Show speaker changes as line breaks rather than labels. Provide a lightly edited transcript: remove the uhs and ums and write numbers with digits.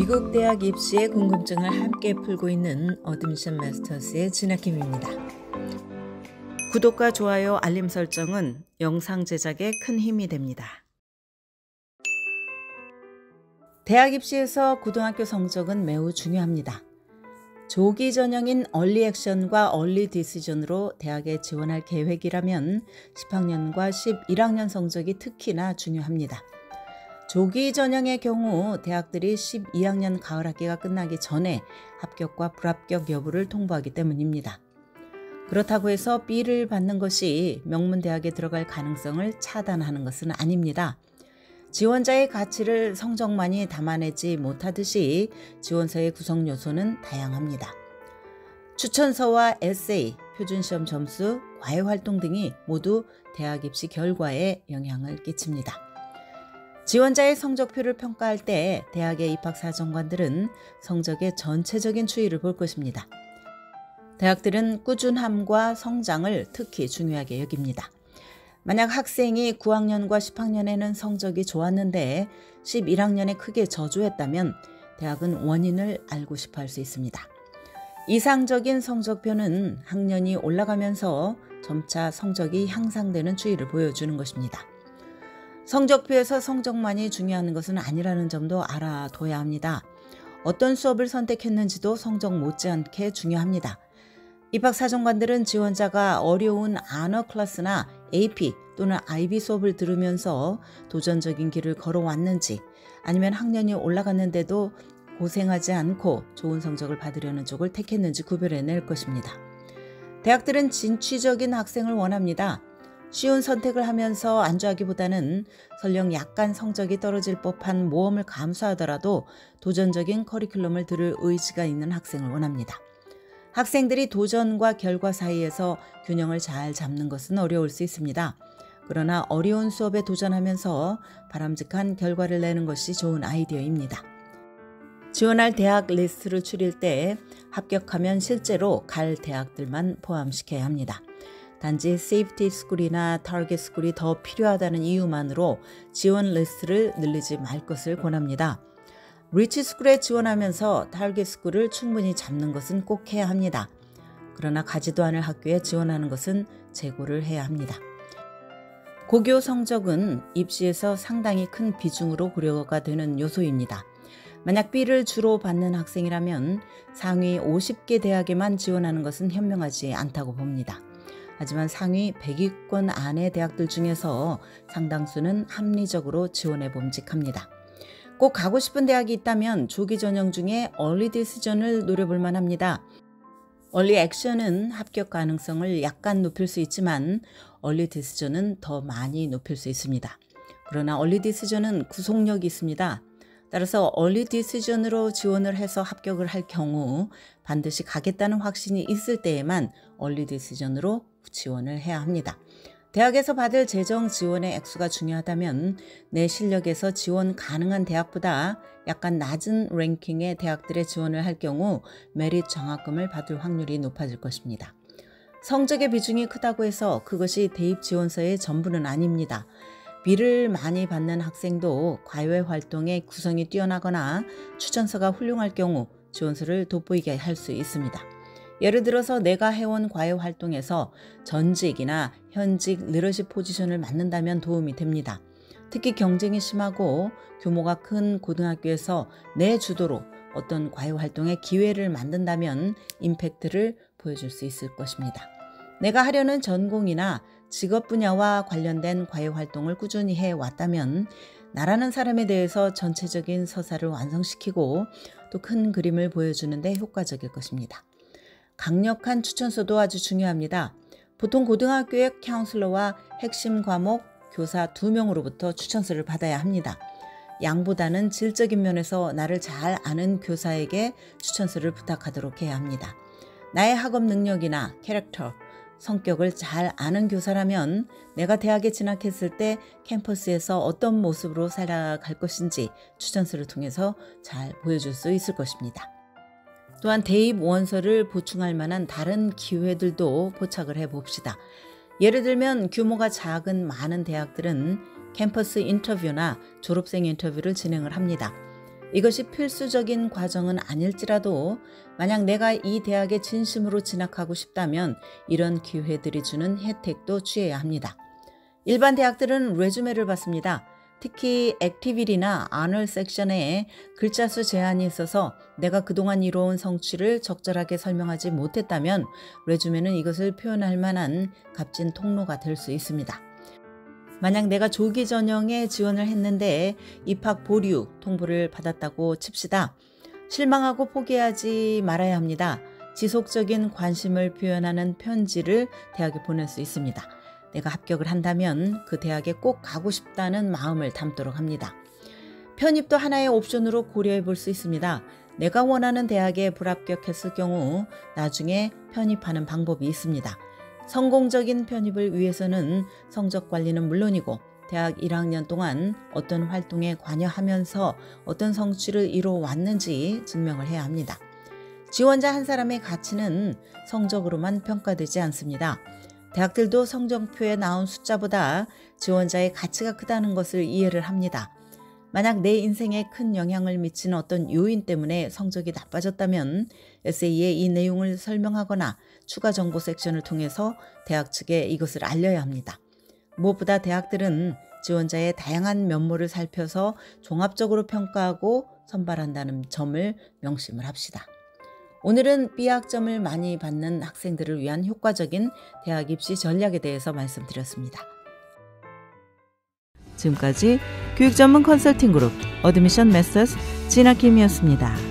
미국 대학 입시의 궁금증을 함께 풀고 있는 어드미션 마스터스의 진아킴입니다. 구독과 좋아요, 알림 설정은 영상 제작에 큰 힘이 됩니다. 대학 입시에서 고등학교 성적은 매우 중요합니다. 조기 전형인 얼리 액션과 얼리 디시전으로 대학에 지원할 계획이라면 10학년과 11학년 성적이 특히나 중요합니다. 조기 전형의 경우 대학들이 12학년 가을 학기가 끝나기 전에 합격과 불합격 여부를 통보하기 때문입니다. 그렇다고 해서 B를 받는 것이 명문대학에 들어갈 가능성을 차단하는 것은 아닙니다. 지원자의 가치를 성적만이 담아내지 못하듯이 지원서의 구성 요소는 다양합니다. 추천서와 에세이, 표준시험 점수, 과외활동 등이 모두 대학 입시 결과에 영향을 끼칩니다. 지원자의 성적표를 평가할 때 대학의 입학사정관들은 성적의 전체적인 추이를 볼 것입니다. 대학들은 꾸준함과 성장을 특히 중요하게 여깁니다. 만약 학생이 9학년과 10학년에는 성적이 좋았는데 11학년에 크게 저조했다면 대학은 원인을 알고 싶어 할 수 있습니다. 이상적인 성적표는 학년이 올라가면서 점차 성적이 향상되는 추이를 보여주는 것입니다. 성적표에서 성적만이 중요한 것은 아니라는 점도 알아둬야 합니다. 어떤 수업을 선택했는지도 성적 못지않게 중요합니다. 입학사정관들은 지원자가 어려운 언어 클래스나 AP 또는 IB 수업을 들으면서 도전적인 길을 걸어왔는지, 아니면 학년이 올라갔는데도 고생하지 않고 좋은 성적을 받으려는 쪽을 택했는지 구별해낼 것입니다. 대학들은 진취적인 학생을 원합니다. 쉬운 선택을 하면서 안주하기보다는 설령 약간 성적이 떨어질 법한 모험을 감수하더라도 도전적인 커리큘럼을 들을 의지가 있는 학생을 원합니다. 학생들이 도전과 결과 사이에서 균형을 잘 잡는 것은 어려울 수 있습니다. 그러나 어려운 수업에 도전하면서 바람직한 결과를 내는 것이 좋은 아이디어입니다. 지원할 대학 리스트를 추릴 때 합격하면 실제로 갈 대학들만 포함시켜야 합니다. 단지 세이프티 스쿨이나 타겟 스쿨이 더 필요하다는 이유만으로 지원 리스트를 늘리지 말 것을 권합니다. 리치 스쿨에 지원하면서 타겟 스쿨을 충분히 잡는 것은 꼭 해야 합니다. 그러나 가지도 않을 학교에 지원하는 것은 재고를 해야 합니다. 고교 성적은 입시에서 상당히 큰 비중으로 고려가 되는 요소입니다. 만약 B를 주로 받는 학생이라면 상위 50개 대학에만 지원하는 것은 현명하지 않다고 봅니다. 하지만 상위 100위권 안의 대학들 중에서 상당수는 합리적으로 지원해 봄직합니다. 꼭 가고 싶은 대학이 있다면 조기 전형 중에 얼리 디시전을 노려볼 만합니다. 얼리 액션은 합격 가능성을 약간 높일 수 있지만 얼리 디시전은 더 많이 높일 수 있습니다. 그러나 얼리 디시전은 구속력이 있습니다. 따라서 얼리 디시전으로 지원을 해서 합격을 할 경우 반드시 가겠다는 확신이 있을 때에만 얼리 디시전으로 지원을 해야 합니다. 대학에서 받을 재정 지원의 액수가 중요하다면 내 실력에서 지원 가능한 대학보다 약간 낮은 랭킹의 대학들에 지원을 할 경우 메릿 장학금을 받을 확률이 높아질 것입니다. 성적의 비중이 크다고 해서 그것이 대입 지원서의 전부는 아닙니다. B를 많이 받는 학생도 과외 활동의 구성이 뛰어나거나 추천서가 훌륭할 경우 지원서를 돋보이게 할 수 있습니다. 예를 들어서 내가 해온 과외 활동에서 전직이나 현직 리더십 포지션을 맡는다면 도움이 됩니다. 특히 경쟁이 심하고 규모가 큰 고등학교에서 내 주도로 어떤 과외 활동의 기회를 만든다면 임팩트를 보여줄 수 있을 것입니다. 내가 하려는 전공이나 직업 분야와 관련된 과외 활동을 꾸준히 해왔다면 나라는 사람에 대해서 전체적인 서사를 완성시키고 또 큰 그림을 보여주는 데 효과적일 것입니다. 강력한 추천서도 아주 중요합니다. 보통 고등학교의 카운슬러와 핵심 과목 교사 2명으로부터 추천서를 받아야 합니다. 양보다는 질적인 면에서 나를 잘 아는 교사에게 추천서를 부탁하도록 해야 합니다. 나의 학업 능력이나 캐릭터, 성격을 잘 아는 교사라면 내가 대학에 진학했을 때 캠퍼스에서 어떤 모습으로 살아갈 것인지 추천서를 통해서 잘 보여줄 수 있을 것입니다. 또한 대입 원서를 보충할 만한 다른 기회들도 포착을 해봅시다. 예를 들면 규모가 작은 많은 대학들은 캠퍼스 인터뷰나 졸업생 인터뷰를 진행을 합니다. 이것이 필수적인 과정은 아닐지라도 만약 내가 이 대학에 진심으로 진학하고 싶다면 이런 기회들이 주는 혜택도 취해야 합니다. 일반 대학들은 레주메를 받습니다. 특히 액티비티나 아널 섹션에 글자 수 제한이 있어서 내가 그동안 이뤄온 성취를 적절하게 설명하지 못했다면 레주메는 이것을 표현할 만한 값진 통로가 될 수 있습니다. 만약 내가 조기 전형에 지원을 했는데 입학 보류 통보를 받았다고 칩시다. 실망하고 포기하지 말아야 합니다. 지속적인 관심을 표현하는 편지를 대학에 보낼 수 있습니다. 내가 합격을 한다면 그 대학에 꼭 가고 싶다는 마음을 담도록 합니다. 편입도 하나의 옵션으로 고려해 볼 수 있습니다. 내가 원하는 대학에 불합격했을 경우 나중에 편입하는 방법이 있습니다. 성공적인 편입을 위해서는 성적 관리는 물론이고 대학 1학년 동안 어떤 활동에 관여하면서 어떤 성취를 이뤄왔는지 증명을 해야 합니다. 지원자 한 사람의 가치는 성적으로만 평가되지 않습니다. 대학들도 성적표에 나온 숫자보다 지원자의 가치가 크다는 것을 이해를 합니다. 만약 내 인생에 큰 영향을 미치는 어떤 요인 때문에 성적이 나빠졌다면 에세이에 이 내용을 설명하거나 추가 정보 섹션을 통해서 대학 측에 이것을 알려야 합니다. 무엇보다 대학들은 지원자의 다양한 면모를 살펴서 종합적으로 평가하고 선발한다는 점을 명심을 합시다. 오늘은 B학점을 많이 받는 학생들을 위한 효과적인 대학 입시 전략에 대해서 말씀드렸습니다. 지금까지 교육전문 컨설팅 그룹 어드미션 메서스 진아킴이었습니다.